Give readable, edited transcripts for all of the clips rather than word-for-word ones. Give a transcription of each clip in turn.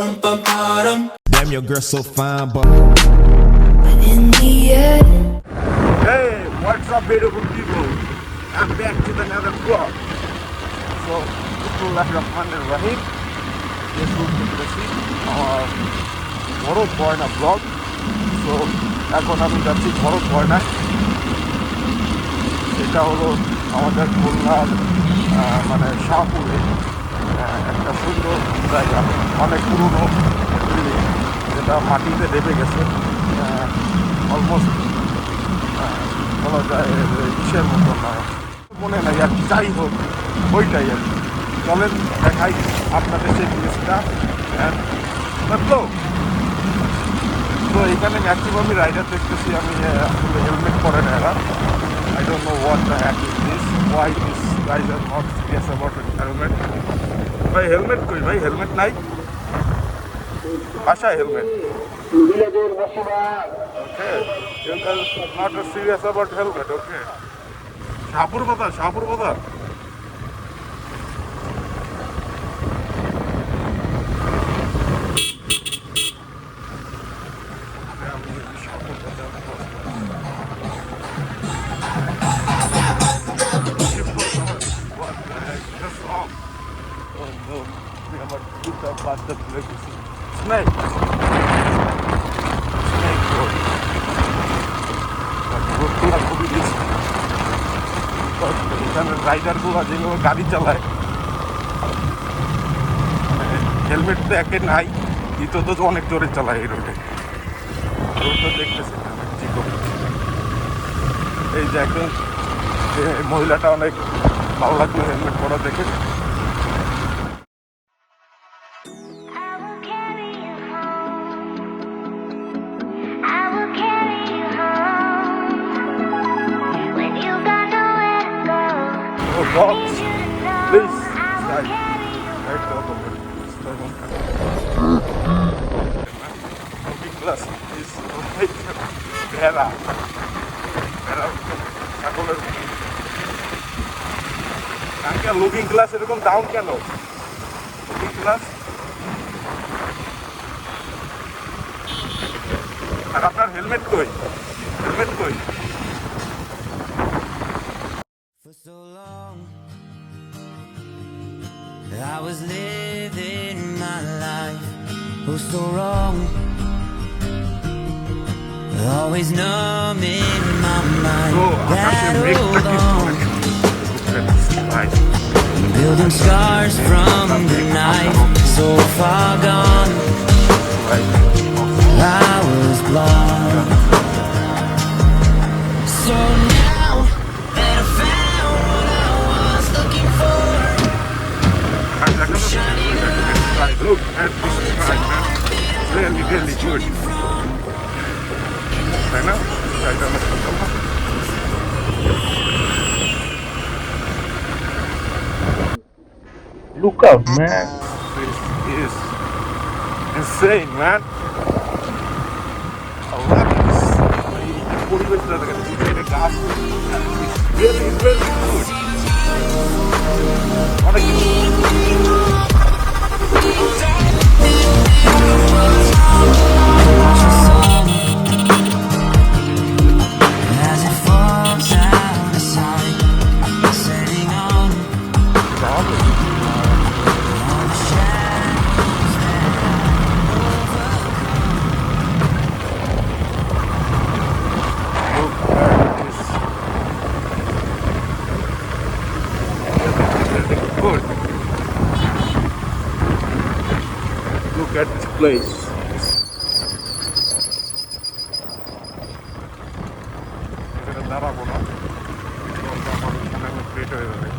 Damn, your girl so fine, but in the end. Hey, what's up, beautiful people? I'm back with another vlog. So, Bismillahirrahmanirrahim. Yes, we'll see our ভরতভয়ন vlog. So, এখন আমি যাচ্ছি ভরতভয়নায়। সেটা হলো আমাদের খুলনার মানে শাহপুরে একটা সুন্দর জায়গা, অনেক পুরনো বিল্ডিং যেটা মাটিতে দেবে গেছে, অলমোস্ট বলা যায় ইসের মতো না, মনে নাই আর কি, যাই হোক ওইটাই আর কি। চলেন দেখাই আপনাদের সেই জিনিসটা। তো এখানে ম্যাক্সিমামই রাইডার দেখতেছি আমি আসলে হেলমেট পরে না এরা। I don't know what the heck is this, why these guys are not serious about helmet. ভাই হেলমেট কই ভাই, হেলমেট নাই বাসায় helmet. Okay, you guys not serious about helmet, okay. Shahpur বাজার, শাহপুর বাজার। আমার দুটো বাচ্চা তুলে গেছি স্নেক রোড খুবই বেশি। এখানে রাইডারগুলো যেগুলো গাড়ি চালায় মানে হেলমেট তো একে নাই, দ্বিতীয়ত তো অনেক জোরে চালায় এই রোডে। রোডটা দেখতেছি এই যে একজন মহিলাটা অনেক ভালো লাগলো হেলমেট পরা দেখে। Dogs, please stay right over there. Stay on looking glass is right Vera. Vera, ছাগলের আঙ্কেল লুকিং গ্লাস এরকম ডাউন কেন? লুকিং গ্লাস আর আপনার হেলমেট কই? হেলমেট কই? So long I was living my life, oh so wrong, always numb in my mind. That hold on, building scars from the night, so far gone. I was blind, so now that I found what I was looking for, look at this ride, man. It's really, really good. Right now, right on the camera. Look out, man. This is insane, man. I love this. পরিবেশটা দেখেন, এটা গাছ really, really good. অনেক as it falls out of sight, setting on all the shadows that look at this. Good. Look at this place. এখানে দাঁড়াবো না, আমার plate হয়ে যাবে,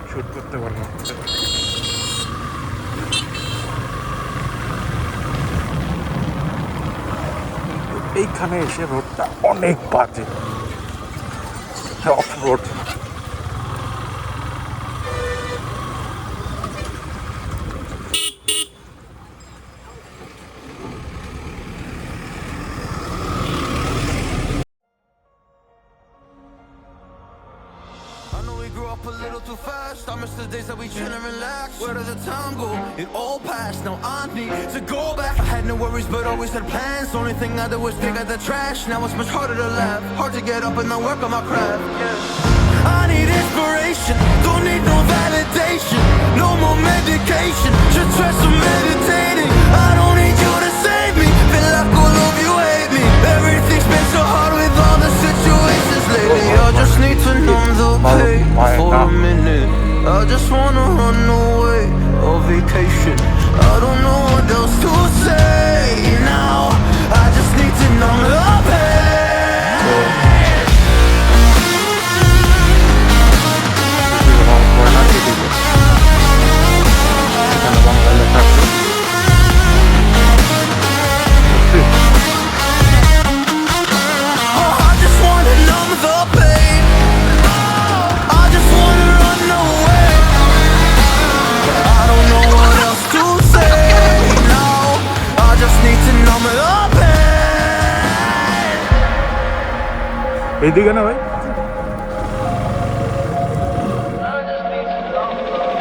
শুট করতে পারবো না। এইখানে এসে রোডটা অনেক বাজে, of road. I know we grew up a little too fast. I miss the days that we chill and relax. Where did the time go? It all passed, now I need to go back. I had no worries but always had plans. The only thing I did was dig out the trash. Now it's much harder to laugh, hard to get up and not work on my craft. I need inspiration, don't need no validation. No more medication, just try some meditating. I don't need you to save me, feel like all of you hate me. Everything's been so hard with all the situations lately. I just need to numb the pain for a minute. I just wanna run away on vacation. I don't know what else to say now. I just need to numb the pain. Oh, I just wanna numb the pain. I just wanna run away. I don't know what else to say now. I just need to numb the pain. এইদিকে না ভাই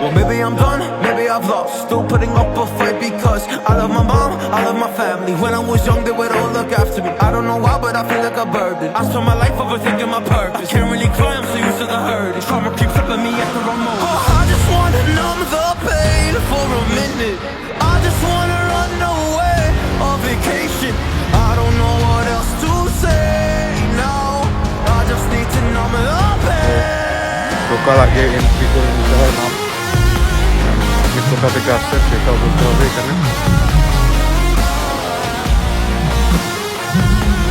Well, maybe I'm done, maybe I've lost. Still putting up a fight because I love my mom, I love my family. When I was young, they would all look after me. I don't know why, but I feel like a burden. I spent my life overthinking my purpose. I can't really cry, I'm so used to the hurt. Trauma keeps flipping me at the wrong moment. Oh, I just wanna numb the pain for a minute. I just wanna run away on vacation. I don't know what else to say now. I just need to numb the pain. ঢোকার আগে entry করে নিতে হয় নাম, আপনি কোথা থেকে আসছেন সেটাও বলতে হবে এখানে।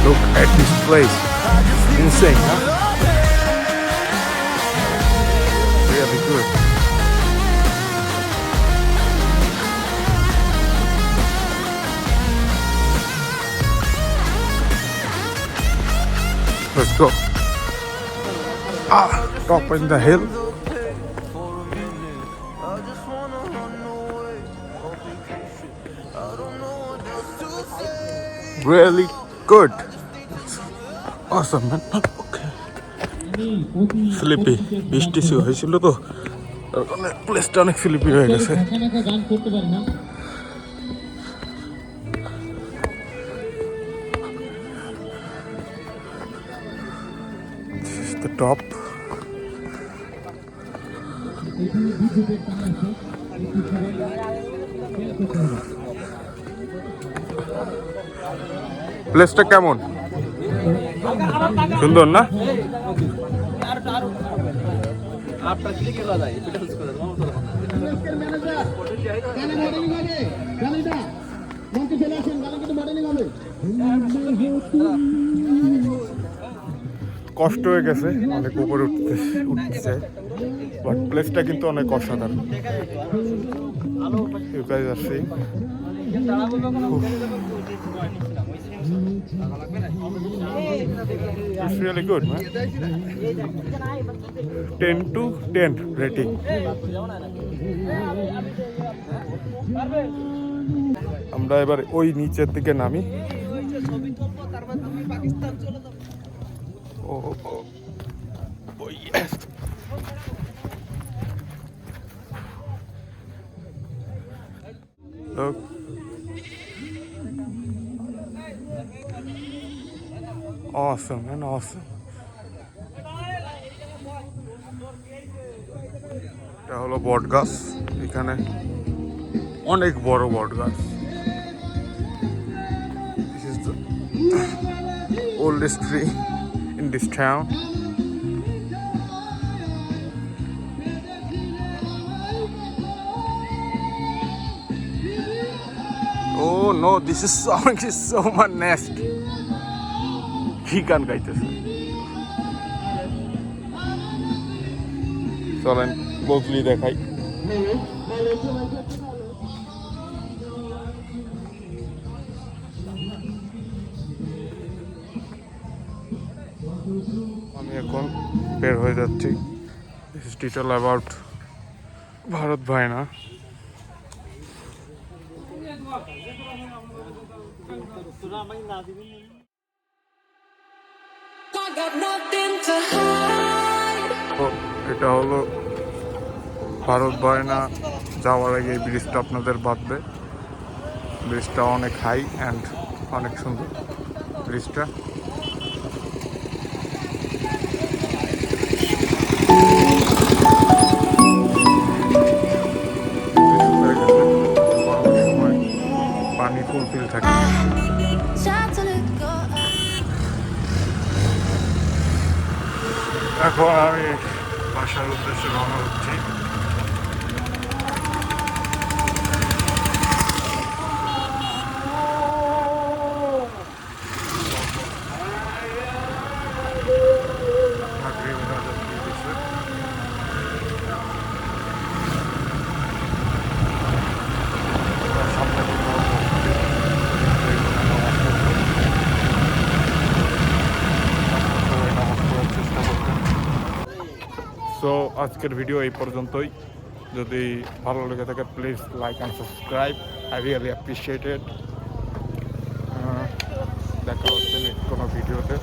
Look at this place, insane, huh? Really good. Let's go. Top in the hill. Really good. Awesome, man. Okay. Sleepy বৃষ্টি হয়েছিল তো প্লেসটা অনেক স্লিপি হয়ে গেছে। This is the top. প্লেসটা কেমন? সুন্দর না? কষ্ট হয়ে গেছে অনেক উপরে উঠতেছে, বাট প্লেসটা কিন্তু অনেক অসাধারণ। You guys are seeing. It's really good, man. 10 to 10 rating. আমরা এবার ওই নিচের দিকে নামি। Oh yes. Look. Awesome, man, awesome. এটা হলো বট গাছ, এখানে অনেক বড় বট গাছ। This is the oldest tree in this town. Oh no, this is song is so much nest. He can't guide us. চলেন ক্লোজলি দেখাই। আমি এখন বের হয়ে যাচ্ছি। This is detail about ভরতভয়ন. এটা হলো ভরতভয়না যাওয়ার আগে এই ব্রিজটা আপনাদের বাঁধবে। ব্রিজটা অনেক হাই অ্যান্ড অনেক সুন্দর ব্রিজটা। সময় পানি ফুলফিল থাকে। এখন আমি বাসার উদ্দেশ্যে রওনা হচ্ছি। সো আজকের ভিডিও এই পর্যন্তই। যদি ভালো লেগে থাকে please like and subscribe, I really appreciated. দেখা হচ্ছে নেক্সট কোনো ভিডিওতে।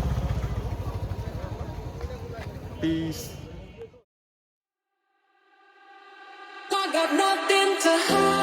Piece. I got nothing to hide.